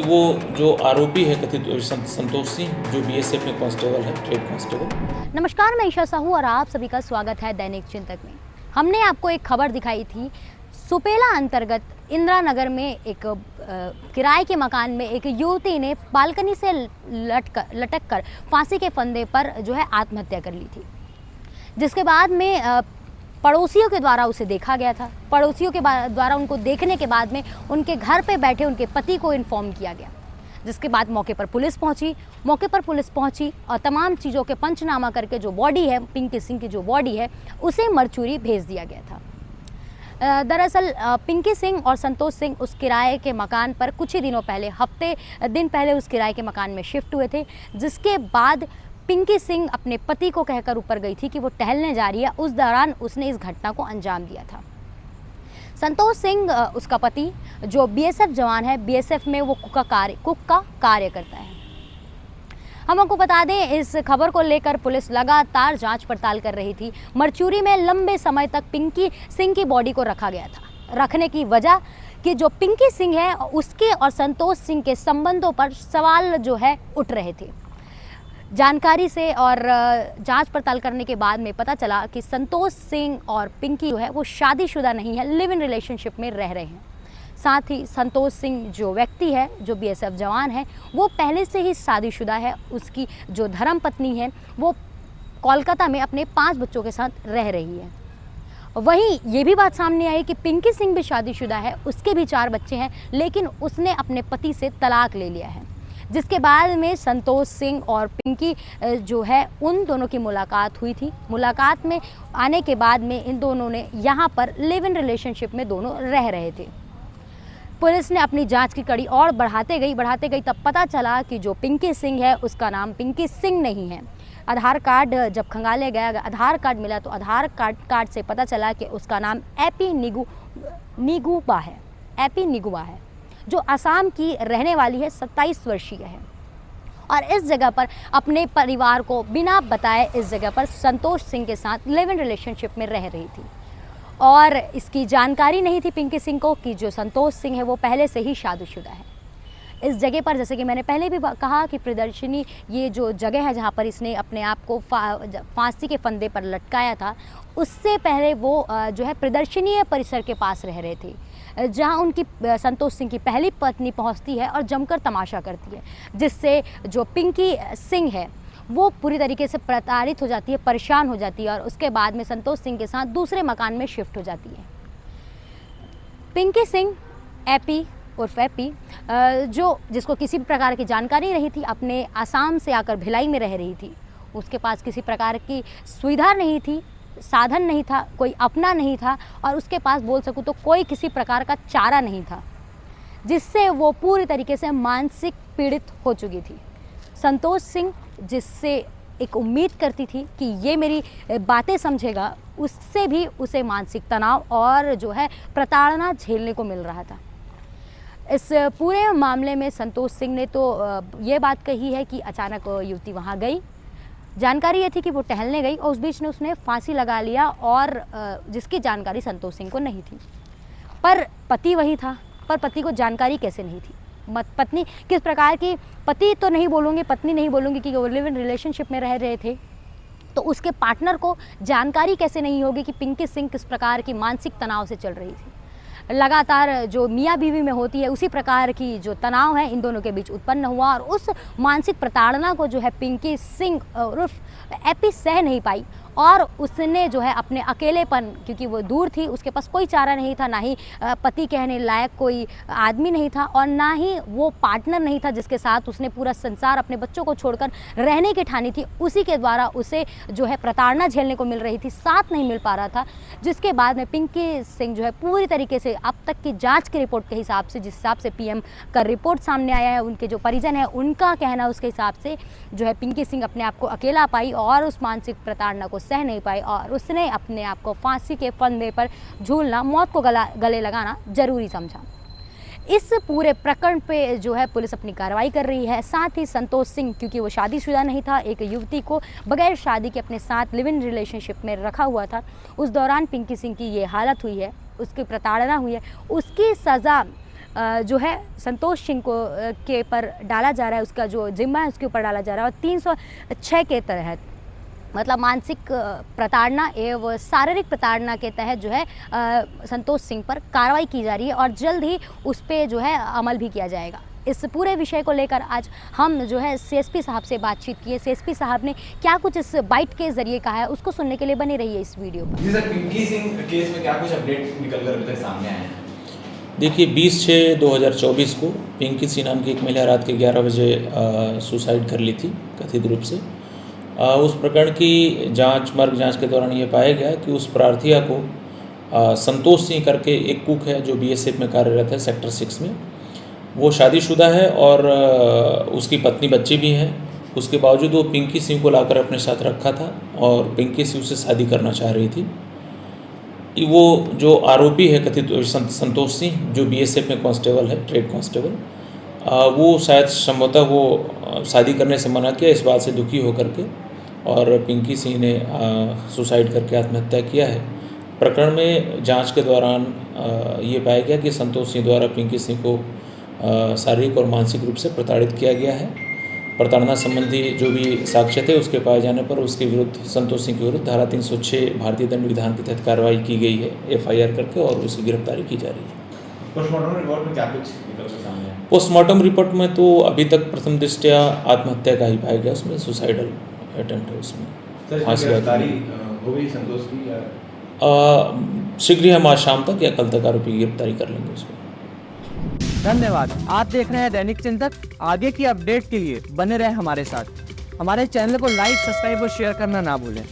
वो जो आरोपी है कथित संतोष सिंह, जो बीएसएफ में कांस्टेबल है, ट्रेड कांस्टेबल। नमस्कार, मैं ईशा साहू और आप सभी का स्वागत है दैनिक चिंतक में। हमने आपको एक खबर दिखाई थी, सुपेला अंतर्गत इंदिरा नगर में एक किराए के मकान में एक युवती ने बालकनी से लटक कर फांसी के फंदे पर जो है आत्महत्या कर ली थी, जिसके बाद में पड़ोसियों के द्वारा उसे देखा गया था। पड़ोसियों के द्वारा उनको देखने के बाद में उनके घर पे बैठे उनके पति को इन्फॉर्म किया गया, जिसके बाद मौके पर पुलिस पहुंची और तमाम चीज़ों के पंचनामा करके जो बॉडी है, पिंकी सिंह की जो बॉडी है, उसे मरचूरी भेज दिया गया था। दरअसल पिंकी सिंह और संतोष सिंह उस किराए के मकान पर कुछ ही दिनों पहले, हफ्ते दिन पहले उस किराए के मकान में शिफ्ट हुए थे, जिसके बाद पिंकी सिंह अपने पति को कहकर ऊपर गई थी कि वो टहलने जा रही है। उस दौरान उसने इस घटना को अंजाम दिया था। संतोष सिंह उसका पति जो बीएसएफ जवान है, बीएसएफ में वो कुक का कार्य करता है। हम आपको बता दें, इस खबर को लेकर पुलिस लगातार जांच पड़ताल कर रही थी। मरचूरी में लंबे समय तक पिंकी सिंह की बॉडी को रखा गया था। रखने की वजह कि जो पिंकी सिंह है, उसके और संतोष सिंह के संबंधों पर सवाल जो है उठ रहे थे। जानकारी से और जांच पड़ताल करने के बाद में पता चला कि संतोष सिंह और पिंकी जो है वो शादीशुदा नहीं है, लिव इन रिलेशनशिप में रह रहे हैं। साथ ही संतोष सिंह जो व्यक्ति है, जो बीएसएफ जवान है, वो पहले से ही शादीशुदा है। उसकी जो धर्मपत्नी है वो कोलकाता में अपने 5 बच्चों के साथ रह रही है। वहीं ये भी बात सामने आई कि पिंकी सिंह भी शादीशुदा है, उसके भी 4 बच्चे हैं, लेकिन उसने अपने पति से तलाक ले लिया है। जिसके बाद में संतोष सिंह और पिंकी जो है, उन दोनों की मुलाकात हुई थी। मुलाकात में आने के बाद में इन दोनों ने यहाँ पर लिव इन रिलेशनशिप में दोनों रह रहे थे। पुलिस ने अपनी जांच की कड़ी और बढ़ाते गई, तब पता चला कि जो पिंकी सिंह है, उसका नाम पिंकी सिंह नहीं है। आधार कार्ड जब खंगाले गया, आधार कार्ड मिला, तो आधार कार्ड से पता चला कि उसका नाम एपी निगुबा है, जो असम की रहने वाली है, 27 वर्षीय है। और इस जगह पर अपने परिवार को बिना बताए इस जगह पर संतोष सिंह के साथ लिव इन रिलेशनशिप में रह रही थी। और इसकी जानकारी नहीं थी पिंकी सिंह को कि जो संतोष सिंह है वो पहले से ही शादीशुदा है। इस जगह पर, जैसे कि मैंने पहले भी कहा कि प्रियदर्शनी ये जो जगह है जहाँ पर इसने अपने आप को फांसी के फंदे पर लटकाया था, उससे पहले वो जो है प्रियदर्शनी परिसर के पास रह रहे थे, जहाँ उनकी संतोष सिंह की पहली पत्नी पहुँचती है और जमकर तमाशा करती है, जिससे जो पिंकी सिंह है वो पूरी तरीके से प्रताड़ित हो जाती है, परेशान हो जाती है, और उसके बाद में संतोष सिंह के साथ दूसरे मकान में शिफ्ट हो जाती है। पिंकी सिंह एपी उर्फ एपी जिसको किसी भी प्रकार की जानकारी नहीं थी, अपने आसाम से आकर भिलाई में रह रही थी। उसके पास किसी प्रकार की सुविधा नहीं थी, साधन नहीं था, कोई अपना नहीं था, और उसके पास बोल सकूँ तो कोई किसी प्रकार का चारा नहीं था, जिससे वो पूरी तरीके से मानसिक पीड़ित हो चुकी थी। संतोष सिंह जिससे एक उम्मीद करती थी कि ये मेरी बातें समझेगा, उससे भी उसे मानसिक तनाव और जो है प्रताड़ना झेलने को मिल रहा था। इस पूरे मामले में संतोष सिंह ने तो ये बात कही है कि अचानक युवती वहाँ गई, जानकारी ये थी कि वो टहलने गई और उस बीच में उसने फांसी लगा लिया, और जिसकी जानकारी संतोष सिंह को नहीं थी। पर पति वही था, पर पति को जानकारी कैसे नहीं थी? पत्नी किस प्रकार की, पति तो नहीं बोलूँगी, पत्नी नहीं बोलूँगी, कि वो लिव इन रिलेशनशिप में रह रहे थे, तो उसके पार्टनर को जानकारी कैसे नहीं होगी कि पिंकी सिंह किस प्रकार की मानसिक तनाव से चल रही थी। लगातार जो मियाँ बीवी में होती है, उसी प्रकार की जो तनाव है इन दोनों के बीच उत्पन्न हुआ, और उस मानसिक प्रताड़ना को जो है पिंकी सिंह उर्फ एपी सह नहीं पाई, और उसने जो है अपने अकेलेपन, क्योंकि वो दूर थी, उसके पास कोई चारा नहीं था, ना ही पति कहने लायक कोई आदमी नहीं था, और ना ही वो पार्टनर नहीं था जिसके साथ उसने पूरा संसार अपने बच्चों को छोड़कर रहने की ठानी थी। उसी के द्वारा उसे जो है प्रताड़ना झेलने को मिल रही थी, साथ नहीं मिल पा रहा था, जिसके बाद में पिंकी सिंह जो है पूरी तरीके से अब तक की जाँच के रिपोर्ट के हिसाब से, जिस हिसाब से पीएम का रिपोर्ट सामने आया है, उनके जो परिजन हैं उनका कहना, उसके हिसाब से जो है पिंकी सिंह अपने आप को अकेला पाई और उस मानसिक प्रताड़ना को सह नहीं पाई, और उसने अपने आप को फांसी के फंदे पर झूलना, मौत को गले लगाना जरूरी समझा। इस पूरे प्रकरण पे जो है पुलिस अपनी कार्रवाई कर रही है। साथ ही संतोष सिंह, क्योंकि वो शादीशुदा नहीं था, एक युवती को बगैर शादी के अपने साथ लिव इन रिलेशनशिप में रखा हुआ था, उस दौरान पिंकी सिंह की ये हालत हुई है, उसकी प्रताड़ना हुई है, उसकी सज़ा जो है संतोष सिंह को के पर डाला जा रहा है, उसका जो जिम्मा है उसके ऊपर डाला जा रहा है और 306 के तहत मतलब मानसिक प्रताड़ना एवं शारीरिक प्रताड़ना के तहत जो है संतोष सिंह पर कार्रवाई की जा रही है और जल्द ही उस पर जो है अमल भी किया जाएगा। इस पूरे विषय को लेकर आज हम जो है सीएसपी साहब से बातचीत की है। सीएसपी साहब ने क्या कुछ इस बाइट के जरिए कहा है उसको सुनने के लिए बने रहिए इस वीडियो पर। जी सर, पिंकी सिंह केस में क्या कुछ अपडेट निकल कर अभी तक सामने आए हैं? देखिए 20/6/2024 को पिंकी सिंह नाम की एक महिला रात के 11 बजे सुसाइड कर ली थी कथित रूप से। उस प्रकरण की मर्ग जांच के दौरान ये पाया गया कि उस प्रार्थिया को संतोष सिंह करके एक कुक है जो बीएसएफ में कार्यरत है सेक्टर 6 में। वो शादीशुदा है और उसकी पत्नी बच्चे भी हैं। उसके बावजूद वो पिंकी सिंह को लाकर अपने साथ रखा था और पिंकी सिंह उससे शादी करना चाह रही थी। वो जो आरोपी है कथित संतोष सिंह जो बीएसएफ में कांस्टेबल है, ट्रेड कांस्टेबल, वो शायद संभवतः वो शादी करने से मना किया इस बात से दुखी होकर के और पिंकी सिंह ने सुसाइड करके आत्महत्या किया है। प्रकरण में जांच के दौरान ये पाया गया कि संतोष सिंह द्वारा पिंकी सिंह को शारीरिक और मानसिक रूप से प्रताड़ित किया गया है। प्रताड़ना संबंधी जो भी साक्ष्य थे उसके पाए जाने पर उसके विरुद्ध संतोष सिंह के विरुद्ध धारा 306 भारतीय दंड विधान के तहत कार्रवाई की गई है एफआईआर करके और उसकी गिरफ्तारी की जा रही है। पोस्टमार्टम रिपोर्ट में क्या कुछ निकल कर सामने आया? पोस्टमार्टम रिपोर्ट में तो अभी तक प्रथम दृष्टया आत्महत्या का ही पाया गया, उसमें सुसाइडल अटेम्प्ट है उसमें। सर, इसकी गिरफ्तारी हो गई संतोष की या? शीघ्र ही हम आज शाम तक या कल तक आरोपी की गिरफ्तारी कर लेंगे उसमें। धन्यवाद। आप देख रहे हैं दैनिक चिंतक। आगे की अपडेट के लिए बने रहें हमारे साथ। हमारे चैनल को लाइक, सब्सक्राइब और शेयर करना ना भूलें।